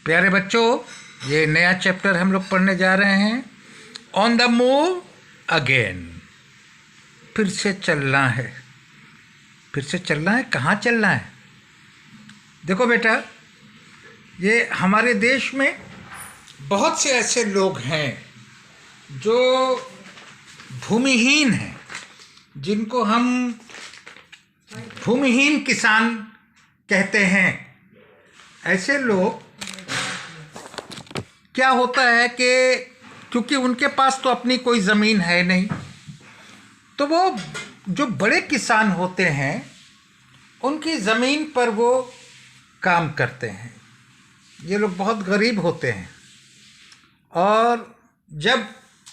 प्यारे बच्चों, ये नया चैप्टर हम लोग पढ़ने जा रहे हैं, ऑन द मूव अगेन। फिर से चलना है। फिर से चलना है। कहाँ चलना है? देखो बेटा, ये हमारे देश में बहुत से ऐसे लोग हैं जो भूमिहीन हैं, जिनको हम भूमिहीन किसान कहते हैं। ऐसे लोग, क्या होता है कि क्योंकि उनके पास तो अपनी कोई ज़मीन है नहीं, तो वो जो बड़े किसान होते हैं उनकी ज़मीन पर वो काम करते हैं। ये लोग बहुत गरीब होते हैं और जब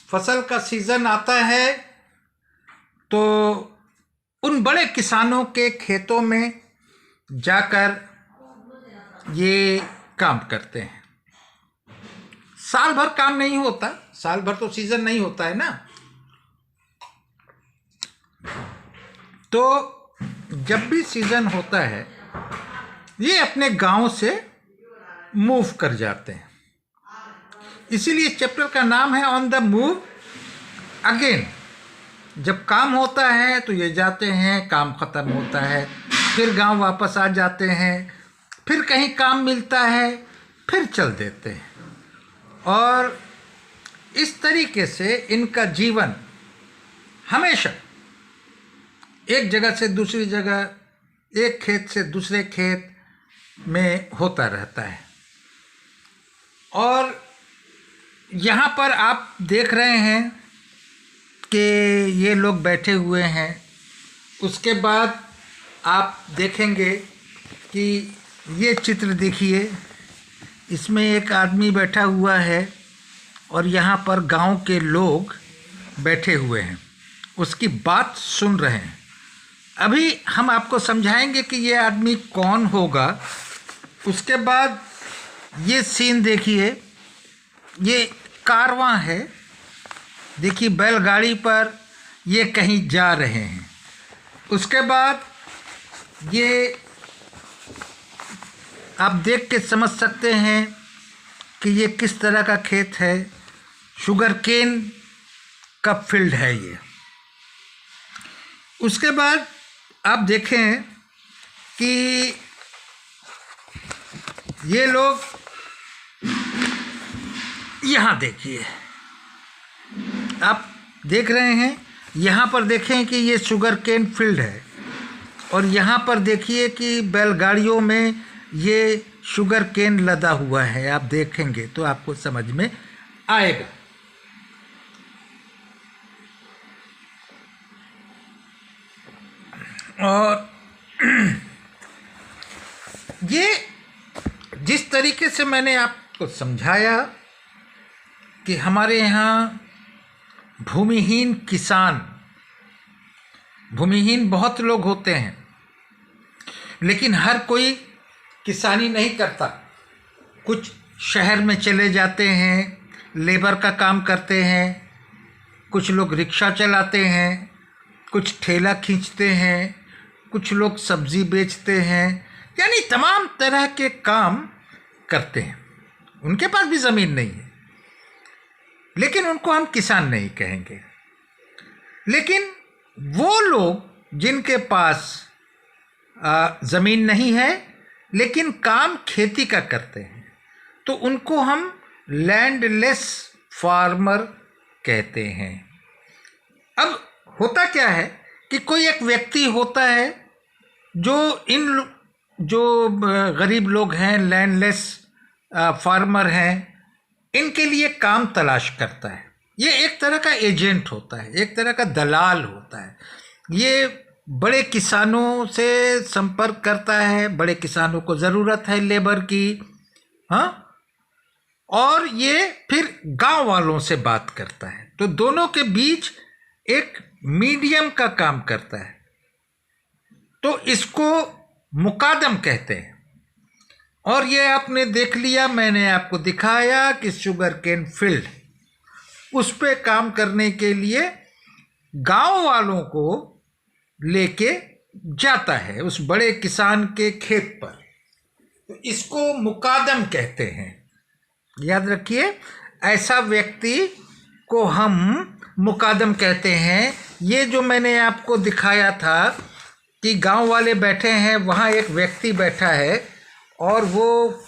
फसल का सीज़न आता है तो उन बड़े किसानों के खेतों में जाकर ये काम करते हैं। साल भर काम नहीं होता, साल भर तो सीज़न नहीं होता है ना। तो जब भी सीज़न होता है ये अपने गांव से मूव कर जाते हैं। इसीलिए चैप्टर का नाम है ऑन द मूव अगेन। जब काम होता है तो ये जाते हैं, काम ख़त्म होता है, फिर गांव वापस आ जाते हैं, फिर कहीं काम मिलता है, फिर चल देते हैं। और इस तरीके से इनका जीवन हमेशा एक जगह से दूसरी जगह, एक खेत से दूसरे खेत में होता रहता है। और यहाँ पर आप देख रहे हैं कि ये लोग बैठे हुए हैं। उसके बाद आप देखेंगे कि ये चित्र देखिए, इसमें एक आदमी बैठा हुआ है और यहाँ पर गांव के लोग बैठे हुए हैं, उसकी बात सुन रहे हैं। अभी हम आपको समझाएंगे कि ये आदमी कौन होगा। उसके बाद ये सीन देखिए, ये कारवां है। देखिए बैलगाड़ी पर ये कहीं जा रहे हैं। उसके बाद ये आप देख के समझ सकते हैं कि ये किस तरह का खेत है। शुगर केन का फील्ड है ये। उसके बाद आप देखें कि ये लोग यहाँ देखिए, आप देख रहे हैं, यहाँ पर देखें कि ये शुगर केन फील्ड है और यहाँ पर देखिए कि बैलगाड़ियों में ये शुगर केन लदा हुआ है। आप देखेंगे तो आपको समझ में आएगा। और ये जिस तरीके से मैंने आपको समझाया कि हमारे यहाँ भूमिहीन किसान, भूमिहीन बहुत लोग होते हैं, लेकिन हर कोई किसानी नहीं करता। कुछ शहर में चले जाते हैं, लेबर का काम करते हैं, कुछ लोग रिक्शा चलाते हैं, कुछ ठेला खींचते हैं, कुछ लोग सब्ज़ी बेचते हैं, यानी तमाम तरह के काम करते हैं। उनके पास भी ज़मीन नहीं है, लेकिन उनको हम किसान नहीं कहेंगे। लेकिन वो लोग जिनके पास ज़मीन नहीं है लेकिन काम खेती का करते हैं, तो उनको हम लैंडलेस फार्मर कहते हैं। अब होता क्या है कि कोई एक व्यक्ति होता है जो गरीब लोग हैं, लैंडलेस फार्मर हैं, इनके लिए काम तलाश करता है। ये एक तरह का एजेंट होता है, एक तरह का दलाल होता है। ये बड़े किसानों से संपर्क करता है, बड़े किसानों को ज़रूरत है लेबर की, हाँ, और ये फिर गांव वालों से बात करता है। तो दोनों के बीच एक मीडियम का काम करता है। तो इसको मुकादम कहते हैं। और ये आपने देख लिया, मैंने आपको दिखाया कि शुगर केन फील्ड, उस पे काम करने के लिए गांव वालों को लेके जाता है उस बड़े किसान के खेत पर। तो इसको मुकादम कहते हैं। याद रखिए, ऐसा व्यक्ति को हम मुकादम कहते हैं। ये जो मैंने आपको दिखाया था कि गांव वाले बैठे हैं, वहाँ एक व्यक्ति बैठा है और वो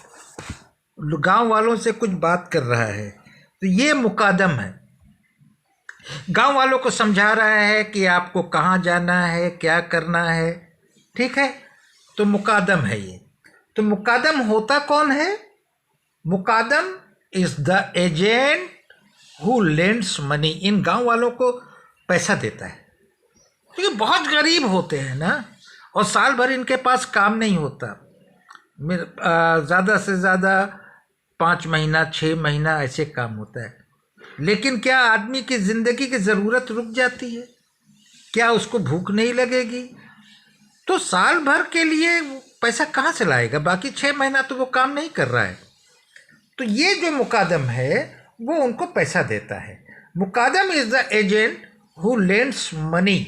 गांव वालों से कुछ बात कर रहा है, तो ये मुकादम है। गांव वालों को समझा रहा है कि आपको कहाँ जाना है, क्या करना है, ठीक है, तो मुकादम है ये। तो मुकादम होता कौन है? Mukadam is the agent who lends money. इन गांव वालों को पैसा देता है, क्योंकि बहुत गरीब होते हैं ना, और साल भर इनके पास काम नहीं होता। ज़्यादा से ज़्यादा 5 महीना 6 महीना ऐसे काम होता है। लेकिन क्या आदमी की ज़िंदगी की ज़रूरत रुक जाती है? क्या उसको भूख नहीं लगेगी? तो साल भर के लिए पैसा कहाँ से लाएगा? बाकी 6 महीना तो वो काम नहीं कर रहा है। तो ये जो मुकादम है वो उनको पैसा देता है। Mukadam is the agent who lends money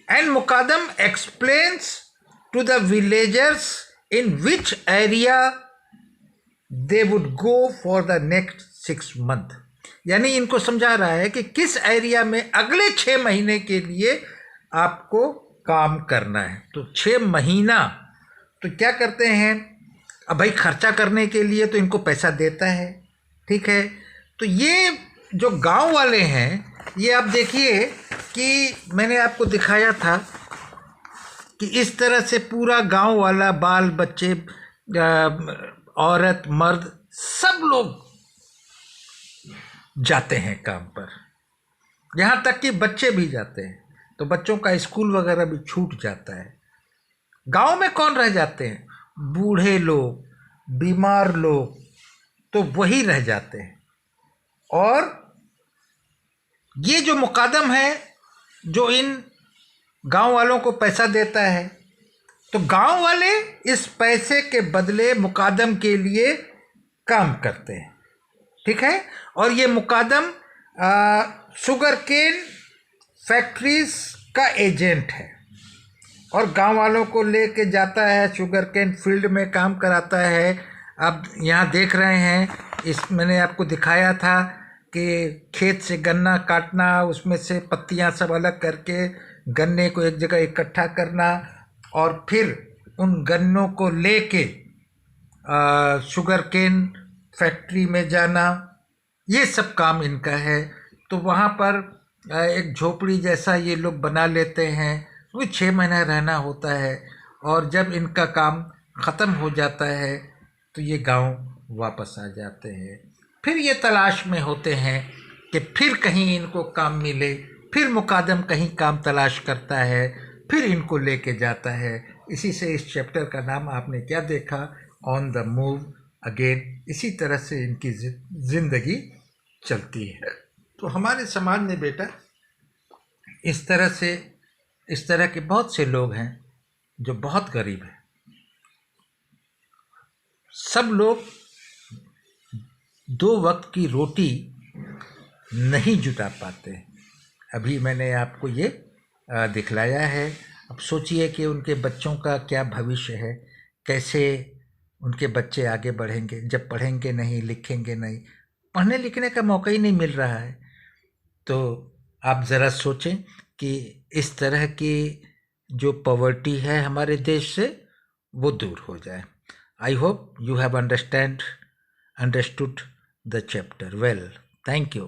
and mukadam explains to the villagers in which area they would go for the next 6 month. यानी इनको समझा रहा है कि किस एरिया में अगले 6 महीने के लिए आपको काम करना है। तो 6 महीना तो क्या करते हैं, अब भाई खर्चा करने के लिए तो इनको पैसा देता है, ठीक है। तो ये जो गांव वाले हैं, ये आप देखिए कि मैंने आपको दिखाया था कि इस तरह से पूरा गांव वाला, बाल बच्चे, औरत मर्द, सब लोग जाते हैं काम पर, यहाँ तक कि बच्चे भी जाते हैं। तो बच्चों का स्कूल वगैरह भी छूट जाता है। गांव में कौन रह जाते हैं? बूढ़े लोग, बीमार लोग, तो वही रह जाते हैं। और ये जो मुकादम है जो इन गांव वालों को पैसा देता है, तो गांव वाले इस पैसे के बदले मुकादम के लिए काम करते हैं, ठीक है। और ये मुकादम शुगर केन फैक्ट्रीज का एजेंट है और गांव वालों को लेके जाता है, शुगर केन फील्ड में काम कराता है। आप यहाँ देख रहे हैं, इस मैंने आपको दिखाया था कि खेत से गन्ना काटना, उसमें से पत्तियाँ सब अलग करके गन्ने को एक जगह इकट्ठा करना और फिर उन गन्नों को लेके शुगर केन फैक्ट्री में जाना, ये सब काम इनका है। तो वहाँ पर एक झोपड़ी जैसा ये लोग बना लेते हैं, वो 6 महीना रहना होता है। और जब इनका काम ख़त्म हो जाता है तो ये गांव वापस आ जाते हैं। फिर ये तलाश में होते हैं कि फिर कहीं इनको काम मिले, फिर मुकादम कहीं काम तलाश करता है, फिर इनको लेके जाता है। इसी से इस चैप्टर का नाम आपने क्या देखा, ऑन द मूव अगेन। इसी तरह से इनकी ज़िंदगी चलती है। तो हमारे समाज में बेटा इस तरह के बहुत से लोग हैं जो बहुत गरीब हैं। सब लोग 2 वक्त की रोटी नहीं जुटा पाते। अभी मैंने आपको ये दिखलाया है। अब सोचिए कि उनके बच्चों का क्या भविष्य है, कैसे उनके बच्चे आगे बढ़ेंगे जब पढ़ेंगे नहीं, लिखेंगे नहीं, पढ़ने लिखने का मौका ही नहीं मिल रहा है। तो आप ज़रा सोचें कि इस तरह की जो पॉवर्टी है हमारे देश से, वो दूर हो जाए। I hope you have understood the chapter well. Thank you.